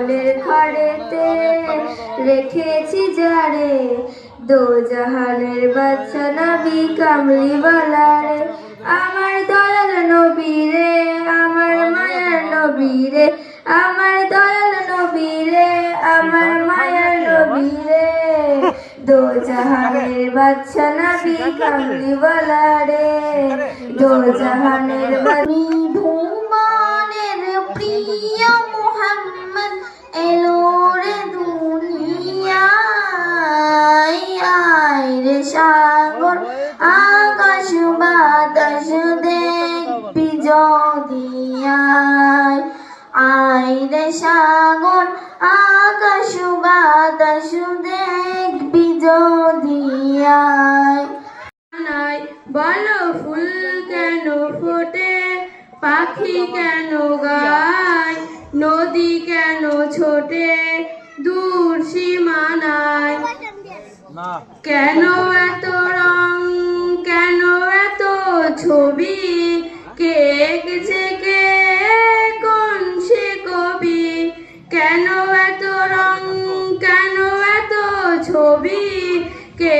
জলের ঘরেতে রেখেছি যারে, দোজাহানের বাদশা নবী কামলিওয়ালা রে। আমার দয়াল নবী রে, আমার মায়ার নবী রে, আমার দয়াল নবী রে, আমার মায়ার নবী রে। দোজাহানের বাদশা নবী কামলিওয়ালা রে, দোজাহানের ভুবনের প্রিয় মুহাম্মদ এলো রে দুনিয়ায়। আয় রে সাগর আকাশ বাতাস দেখবি যদি আয়, আয় রে সাগর আকাশ বাতাস দেখবি যদি আয়। বলো ফুল কেন ফোটে, পাখি কেন গায়, নদী কেন ছোটে দূর সীমানায়। কেন এত রং, কেন এত ছবি, কে এঁকেছে কে, কোন সে কবি। কেন এত রং, কেন এত ছবি, কে